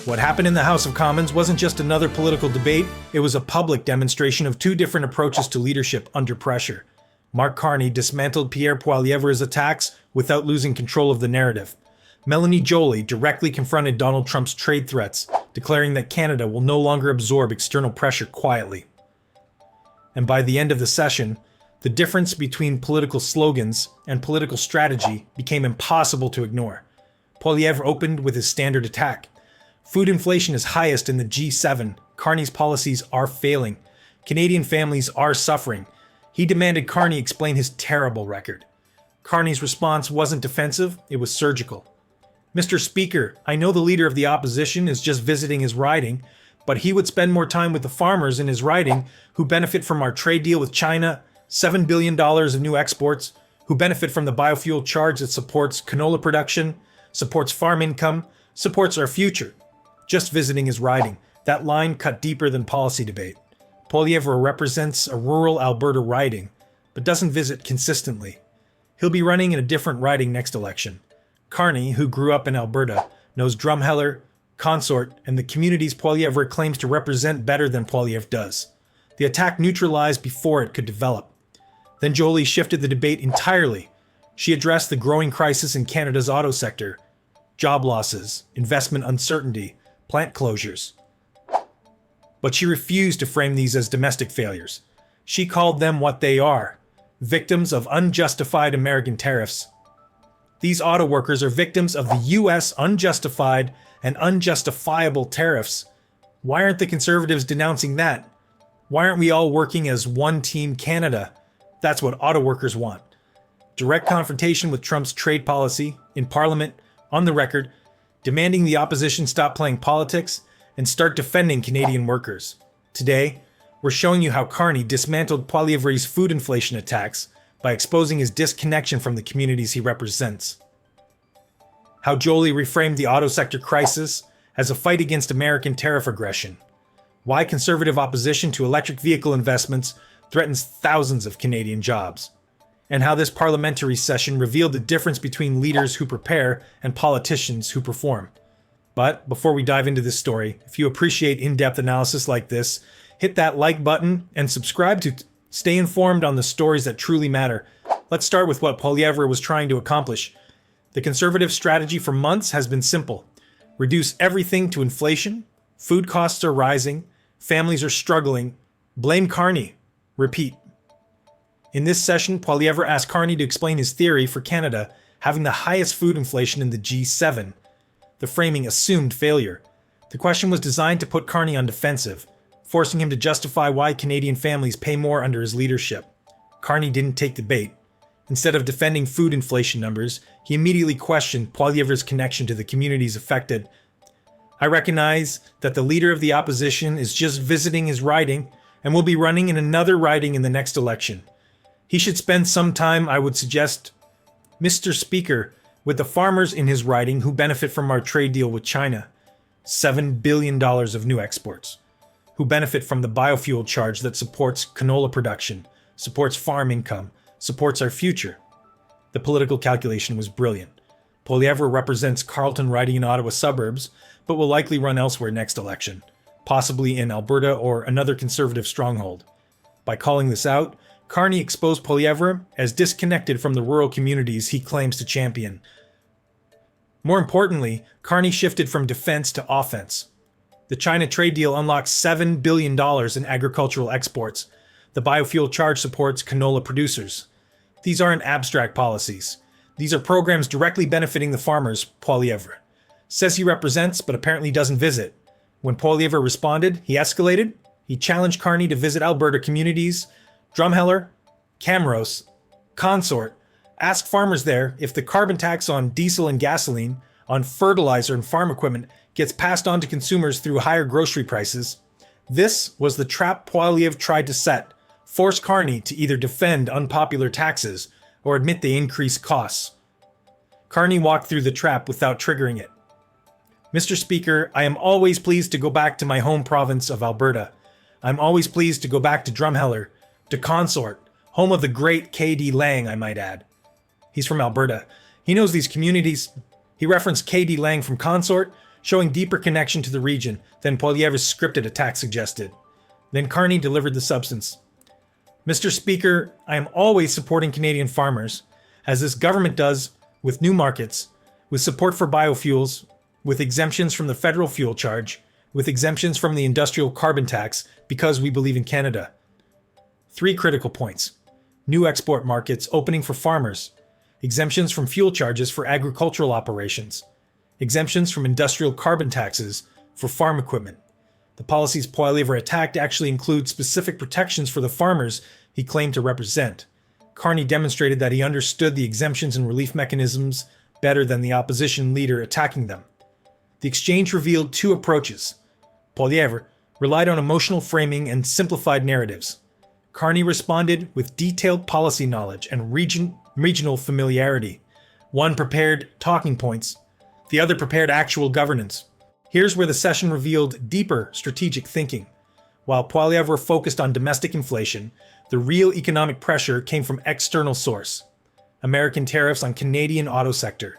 What happened in the House of Commons wasn't just another political debate, it was a public demonstration of two different approaches to leadership under pressure. Mark Carney dismantled Pierre Poilievre's attacks without losing control of the narrative. Melanie Joly directly confronted Donald Trump's trade threats, declaring that Canada will no longer absorb external pressure quietly. And by the end of the session, the difference between political slogans and political strategy became impossible to ignore. Poilievre opened with his standard attack. Food inflation is highest in the G7. Carney's policies are failing. Canadian families are suffering. He demanded Carney explain his terrible record. Carney's response wasn't defensive, it was surgical. Mr. Speaker, I know the leader of the opposition is just visiting his riding, but he would spend more time with the farmers in his riding who benefit from our trade deal with China, $7 billion of new exports, who benefit from the biofuel charge that supports canola production, supports farm income, supports our future. Just visiting his riding. That line cut deeper than policy debate. Poilievre represents a rural Alberta riding, but doesn't visit consistently. He'll be running in a different riding next election. Carney, who grew up in Alberta, knows Drumheller, Consort, and the communities Poilievre claims to represent better than Poilievre does. The attack neutralized before it could develop. Then Joly shifted the debate entirely. She addressed the growing crisis in Canada's auto sector, job losses, investment uncertainty, plant closures. But she refused to frame these as domestic failures. She called them what they are, victims of unjustified American tariffs. These auto workers are victims of the US unjustified and unjustifiable tariffs. Why aren't the Conservatives denouncing that? Why aren't we all working as one team Canada? That's what auto workers want. Direct confrontation with Trump's trade policy, in Parliament, on the record, demanding the opposition stop playing politics and start defending Canadian workers. Today, we're showing you how Carney dismantled Poilievre's food inflation attacks by exposing his disconnection from the communities he represents. How Joly reframed the auto sector crisis as a fight against American tariff aggression. Why conservative opposition to electric vehicle investments threatens thousands of Canadian jobs. And how this parliamentary session revealed the difference between leaders who prepare and politicians who perform. But before we dive into this story, if you appreciate in-depth analysis like this, hit that like button and subscribe to stay informed on the stories that truly matter. Let's start with what Poilievre was trying to accomplish. The Conservative strategy for months has been simple. Reduce everything to inflation, food costs are rising, families are struggling, blame Carney, repeat. In this session, Poilievre asked Carney to explain his theory for Canada having the highest food inflation in the G7. The framing assumed failure. The question was designed to put Carney on defensive, forcing him to justify why Canadian families pay more under his leadership. Carney didn't take the bait. Instead of defending food inflation numbers, he immediately questioned Poilievre's connection to the communities affected. I recognize that the leader of the opposition is just visiting his riding and will be running in another riding in the next election. He should spend some time, I would suggest, Mr. Speaker, with the farmers in his riding who benefit from our trade deal with China, $7 billion of new exports, who benefit from the biofuel charge that supports canola production, supports farm income, supports our future. The political calculation was brilliant. Poilievre represents Carleton riding in Ottawa suburbs, but will likely run elsewhere next election, possibly in Alberta or another Conservative stronghold. By calling this out, Carney exposed Poilievre as disconnected from the rural communities he claims to champion. More importantly, Carney shifted from defense to offense. The China trade deal unlocks $7 billion in agricultural exports. The biofuel charge supports canola producers. These aren't abstract policies. These are programs directly benefiting the farmers, Poilievre says he represents, but apparently doesn't visit. When Poilievre responded, he escalated. He challenged Carney to visit Alberta communities, Drumheller, Camrose, Consort, ask farmers there if the carbon tax on diesel and gasoline, on fertilizer and farm equipment gets passed on to consumers through higher grocery prices. This was the trap Poilievre tried to set, force Carney to either defend unpopular taxes or admit they increase costs. Carney walked through the trap without triggering it. Mr. Speaker, I am always pleased to go back to my home province of Alberta. I'm always pleased to go back to Drumheller, to Consort, home of the great K.D. Lang, I might add. He's from Alberta. He knows these communities. He referenced K.D. Lang from Consort. showing deeper connection to the region than Poilievre's scripted attack suggested. Then Carney delivered the substance. Mr. Speaker, I am always supporting Canadian farmers, as this government does with new markets, with support for biofuels, with exemptions from the federal fuel charge, with exemptions from the industrial carbon tax, because we believe in Canada. 3 critical points. New export markets opening for farmers, exemptions from fuel charges for agricultural operations, exemptions from industrial carbon taxes for farm equipment. The policies Poilievre attacked actually include specific protections for the farmers he claimed to represent. Carney demonstrated that he understood the exemptions and relief mechanisms better than the opposition leader attacking them. The exchange revealed 2 approaches. Poilievre relied on emotional framing and simplified narratives. Carney responded with detailed policy knowledge and regional familiarity. One prepared talking points, the other prepared actual governance. Here's where the session revealed deeper strategic thinking. While Poilievre focused on domestic inflation, the real economic pressure came from external source. American tariffs on Canadian auto sector.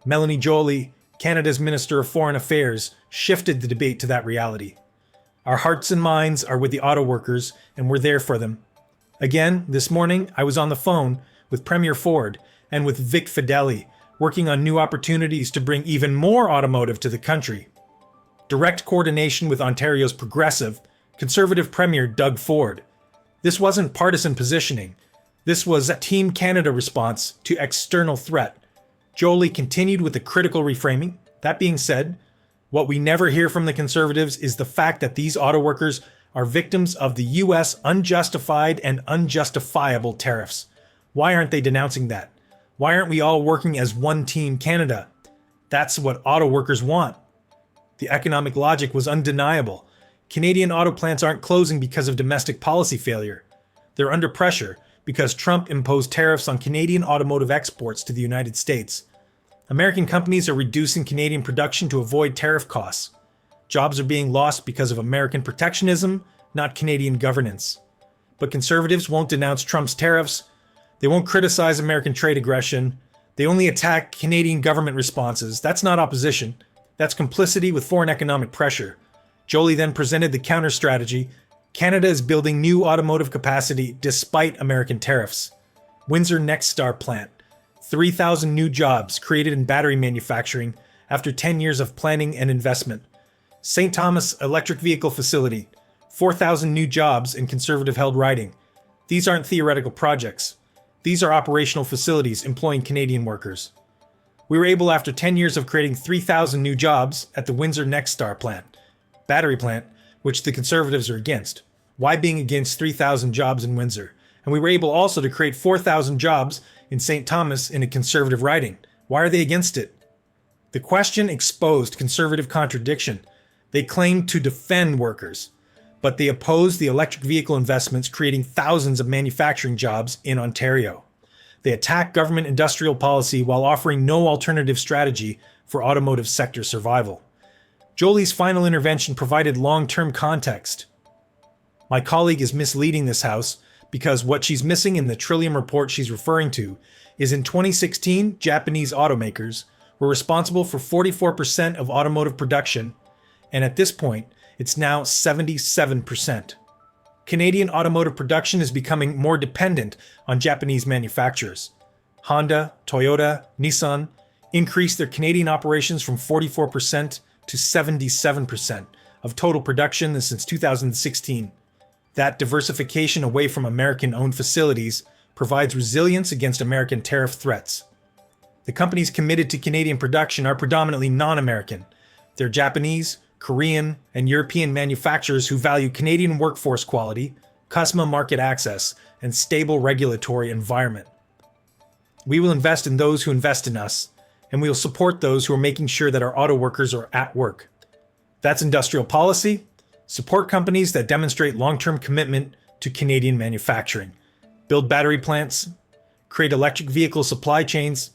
Melanie Joly, Canada's Minister of Foreign Affairs, shifted the debate to that reality. Our hearts and minds are with the auto workers, and we're there for them. Again, this morning, I was on the phone with Premier Ford and with Vic Fedeli, working on new opportunities to bring even more automotive to the country. Direct coordination with Ontario's progressive, Conservative Premier Doug Ford. This wasn't partisan positioning. This was a Team Canada response to external threat. Joly continued with the critical reframing. That being said, what we never hear from the Conservatives is the fact that these auto workers are victims of the U.S. unjustified and unjustifiable tariffs. Why aren't they denouncing that? Why aren't we all working as one Team Canada? That's what auto workers want. The economic logic was undeniable. Canadian auto plants aren't closing because of domestic policy failure. They're under pressure because Trump imposed tariffs on Canadian automotive exports to the United States. American companies are reducing Canadian production to avoid tariff costs. Jobs are being lost because of American protectionism, not Canadian governance. But Conservatives won't denounce Trump's tariffs. They won't criticize American trade aggression. They only attack Canadian government responses. That's not opposition. That's complicity with foreign economic pressure. Joly then presented the counter strategy. Canada is building new automotive capacity despite American tariffs. Windsor and St plant. 3,000 new jobs created in battery manufacturing after 10 years of planning and investment. St. Thomas electric vehicle facility. 4,000 new jobs in Conservative-held riding. These aren't theoretical projects. These are operational facilities employing Canadian workers. We were able, after 10 years of creating 3,000 new jobs at the Windsor and St plant, battery plant, which the Conservatives are against. Why being against 3,000 jobs in Windsor? And we were able also to create 4,000 jobs in St. Thomas in a Conservative riding. Why are they against it? The question exposed Conservative contradiction. They claimed to defend workers, but they opposed the electric vehicle investments creating thousands of manufacturing jobs in Ontario. They attacked government industrial policy while offering no alternative strategy for automotive sector survival. Joly's final intervention provided long-term context. My colleague is misleading this House because what she's missing in the Trillium report she's referring to is in 2016, Japanese automakers were responsible for 44% of automotive production, and at this point, it's now 77%. Canadian automotive production is becoming more dependent on Japanese manufacturers. Honda, Toyota, Nissan increased their Canadian operations from 44% to 77% of total production since 2016. That diversification away from American-owned facilities provides resilience against American tariff threats. The companies committed to Canadian production are predominantly non-American. They're Japanese, Korean, and European manufacturers who value Canadian workforce quality, customer market access, and stable regulatory environment. We will invest in those who invest in us, and we will support those who are making sure that our auto workers are at work. That's industrial policy. Support companies that demonstrate long-term commitment to Canadian manufacturing. Build battery plants. Create electric vehicle supply chains.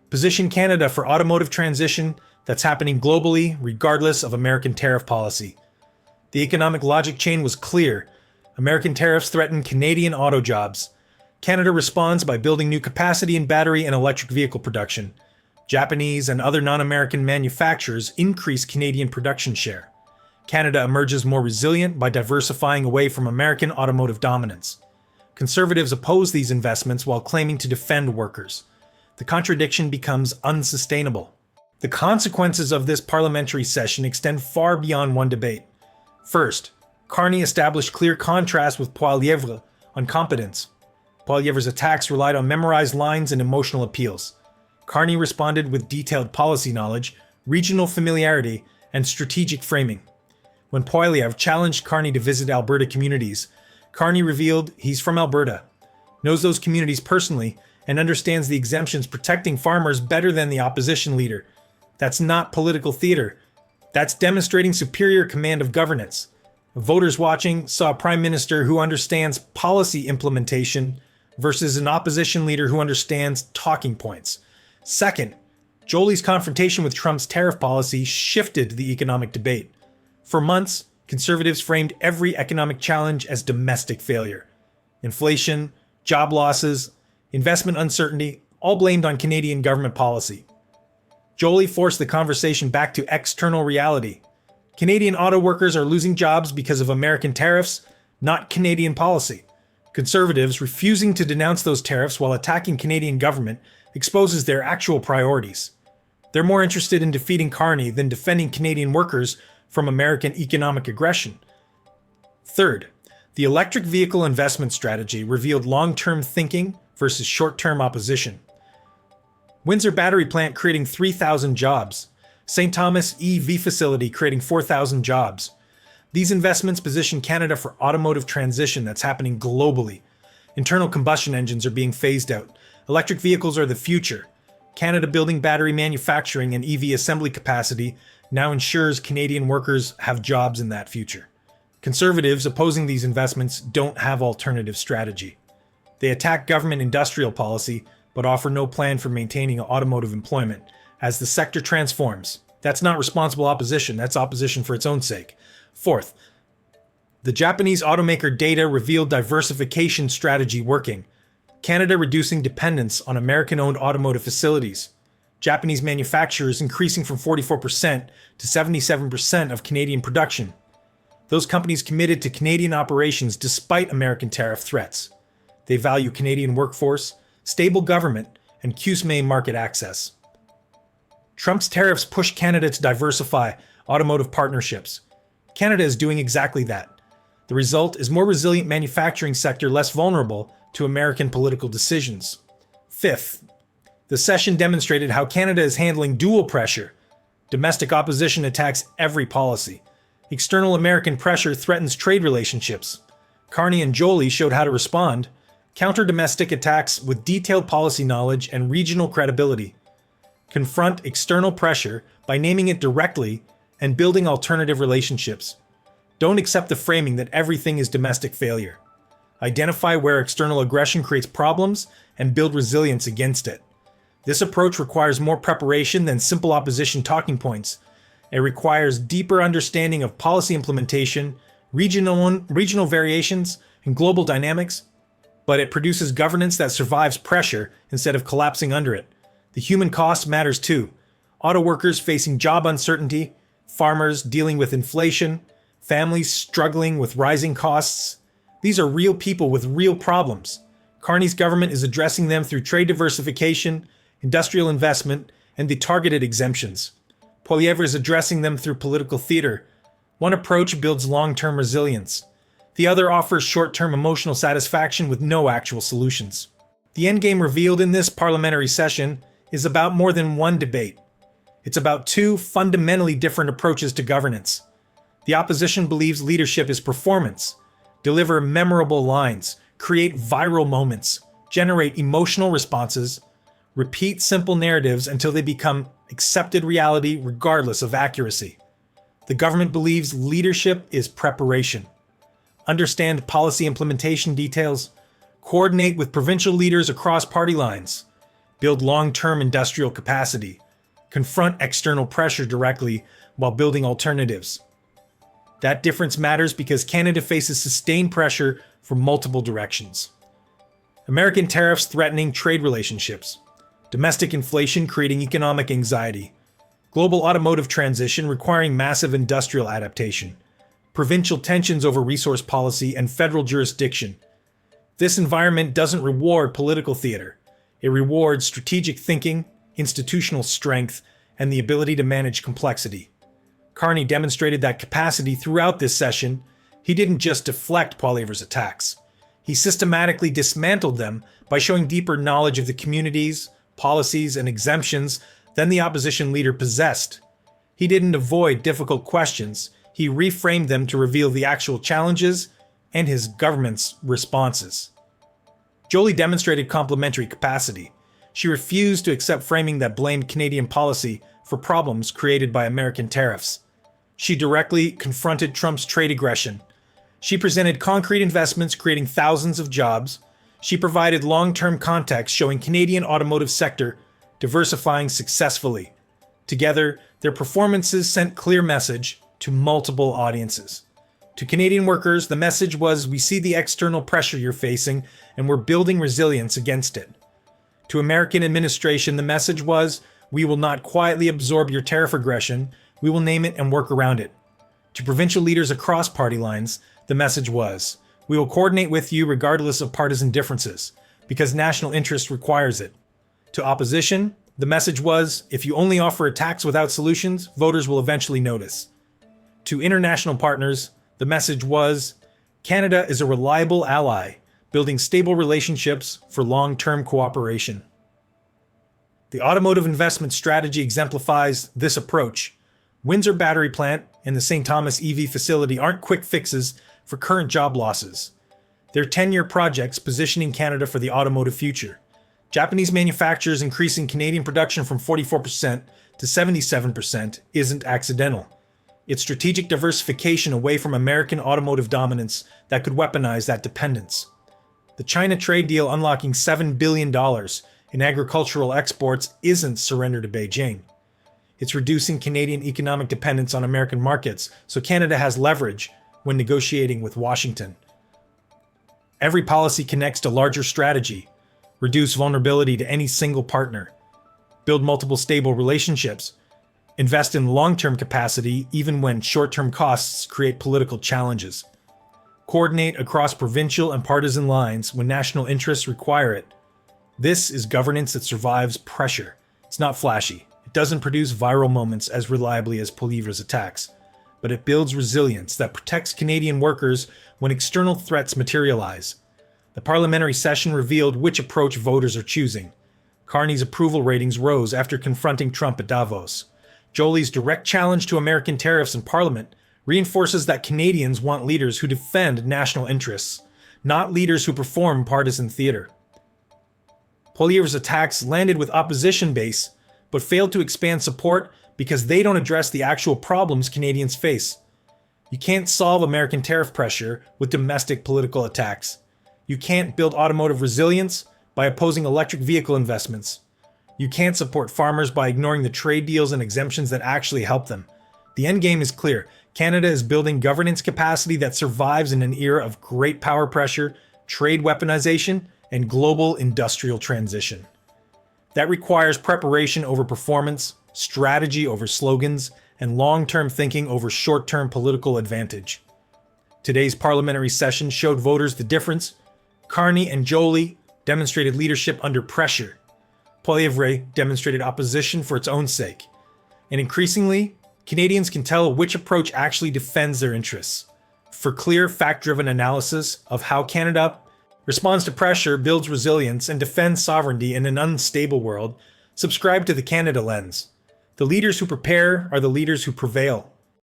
Position Canada for automotive transition that's happening globally regardless of American tariff policy. The economic logic chain was clear. American tariffs threaten Canadian auto jobs. Canada responds by building new capacity in battery and electric vehicle production. Japanese and other non-American manufacturers increase Canadian production share. Canada emerges more resilient by diversifying away from American automotive dominance. Conservatives oppose these investments while claiming to defend workers. The contradiction becomes unsustainable. The consequences of this parliamentary session extend far beyond one debate. First, Carney established clear contrast with Poilievre on competence. Poilievre's attacks relied on memorized lines and emotional appeals. Carney responded with detailed policy knowledge, regional familiarity, and strategic framing. When Poilievre challenged Carney to visit Alberta communities, Carney revealed he's from Alberta, knows those communities personally, and understands the exemptions protecting farmers better than the opposition leader. That's not political theater. That's demonstrating superior command of governance. Voters watching saw a prime minister who understands policy implementation versus an opposition leader who understands talking points. Second, Joly's confrontation with Trump's tariff policy shifted the economic debate. For months, conservatives framed every economic challenge as domestic failure. Inflation, job losses, investment uncertainty, all blamed on Canadian government policy. Joly forced the conversation back to external reality. Canadian auto workers are losing jobs because of American tariffs, not Canadian policy. Conservatives refusing to denounce those tariffs while attacking Canadian government exposes their actual priorities. They're more interested in defeating Carney than defending Canadian workers from American economic aggression. Third, the electric vehicle investment strategy revealed long-term thinking versus short-term opposition. Windsor battery plant creating 3,000 jobs. St. Thomas EV facility creating 4,000 jobs. These investments position Canada for automotive transition that's happening globally. Internal combustion engines are being phased out. Electric vehicles are the future. Canada building battery manufacturing and EV assembly capacity now ensures Canadian workers have jobs in that future. Conservatives opposing these investments don't have alternative strategy. They attack government industrial policy, but offer no plan for maintaining automotive employment as the sector transforms. That's not responsible opposition, that's opposition for its own sake. Fourth, the Japanese automaker data revealed diversification strategy working. Canada reducing dependence on American-owned automotive facilities. Japanese manufacturers increasing from 44% to 77% of Canadian production. Those companies committed to Canadian operations despite American tariff threats. They value Canadian workforce, stable government, and CUSMA market access. Trump's tariffs push Canada to diversify automotive partnerships. Canada is doing exactly that. The result is more resilient manufacturing sector less vulnerable to American political decisions. Fifth, the session demonstrated how Canada is handling dual pressure. Domestic opposition attacks every policy. External American pressure threatens trade relationships. Carney and Joly showed how to respond. Counter domestic attacks with detailed policy knowledge and regional credibility. Confront external pressure by naming it directly and building alternative relationships. Don't accept the framing that everything is domestic failure. Identify where external aggression creates problems and build resilience against it. This approach requires more preparation than simple opposition talking points. It requires deeper understanding of policy implementation, regional variations, and global dynamics, but it produces governance that survives pressure instead of collapsing under it. The human cost matters too. Auto workers facing job uncertainty, farmers dealing with inflation, families struggling with rising costs. These are real people with real problems. Carney's government is addressing them through trade diversification, industrial investment, and the targeted exemptions. Poilievre is addressing them through political theater. One approach builds long-term resilience. The other offers short-term emotional satisfaction with no actual solutions. The endgame revealed in this parliamentary session is about more than one debate. It's about two fundamentally different approaches to governance. The opposition believes leadership is performance. Deliver memorable lines, create viral moments, generate emotional responses, repeat simple narratives until they become accepted reality regardless of accuracy. The government believes leadership is preparation. Understand policy implementation details, coordinate with provincial leaders across party lines, build long-term industrial capacity, confront external pressure directly while building alternatives. That difference matters because Canada faces sustained pressure from multiple directions. American tariffs threatening trade relationships. Domestic inflation creating economic anxiety. Global automotive transition requiring massive industrial adaptation. Provincial tensions over resource policy and federal jurisdiction. This environment doesn't reward political theater. It rewards strategic thinking, institutional strength, and the ability to manage complexity. Carney demonstrated that capacity throughout this session. He didn't just deflect Poilievre's attacks. He systematically dismantled them by showing deeper knowledge of the communities, policies, and exemptions than the opposition leader possessed. He didn't avoid difficult questions. He reframed them to reveal the actual challenges and his government's responses. Joly demonstrated complementary capacity. She refused to accept framing that blamed Canadian policy for problems created by American tariffs. She directly confronted Trump's trade aggression. She presented concrete investments creating thousands of jobs. She provided long-term context showing Canadian automotive sector diversifying successfully. Together, their performances sent clear message to multiple audiences. To Canadian workers, the message was, we see the external pressure you're facing and we're building resilience against it. To American administration, the message was, we will not quietly absorb your tariff aggression, we will name it and work around it. To provincial leaders across party lines, the message was, we will coordinate with you regardless of partisan differences, because national interest requires it. To opposition, the message was, if you only offer attacks without solutions, voters will eventually notice. To international partners, the message was, Canada is a reliable ally, building stable relationships for long-term cooperation. The automotive investment strategy exemplifies this approach. Windsor battery plant and the St. Thomas EV facility aren't quick fixes for current job losses. They're 10-year projects positioning Canada for the automotive future. Japanese manufacturers increasing Canadian production from 44% to 77% isn't accidental. It's strategic diversification away from American automotive dominance that could weaponize that dependence. The China trade deal unlocking $7 billion in agricultural exports isn't surrender to Beijing. It's reducing Canadian economic dependence on American markets, so Canada has leverage when negotiating with Washington. Every policy connects to larger strategy, reduce vulnerability to any single partner, build multiple stable relationships, invest in long-term capacity even when short-term costs create political challenges, coordinate across provincial and partisan lines when national interests require it. This is governance that survives pressure. It's not flashy. It doesn't produce viral moments as reliably as Poilievre's attacks, but it builds resilience that protects Canadian workers when external threats materialize. The parliamentary session revealed which approach voters are choosing. Carney's approval ratings rose after confronting Trump at Davos. Joly's direct challenge to American tariffs in Parliament reinforces that Canadians want leaders who defend national interests, not leaders who perform partisan theater. Poilievre's attacks landed with opposition base, but failed to expand support because they don't address the actual problems Canadians face. You can't solve American tariff pressure with domestic political attacks. You can't build automotive resilience by opposing electric vehicle investments. You can't support farmers by ignoring the trade deals and exemptions that actually help them. The end game is clear. Canada is building governance capacity that survives in an era of great power pressure, trade weaponization, and global industrial transition. That requires preparation over performance, strategy over slogans, and long-term thinking over short-term political advantage. Today's parliamentary session showed voters the difference. Carney and Joly demonstrated leadership under pressure. Poilievre demonstrated opposition for its own sake. And increasingly, Canadians can tell which approach actually defends their interests. For clear, fact-driven analysis of how Canada responds to pressure, builds resilience, and defends sovereignty in an unstable world, subscribe to the Canada Lens. The leaders who prepare are the leaders who prevail.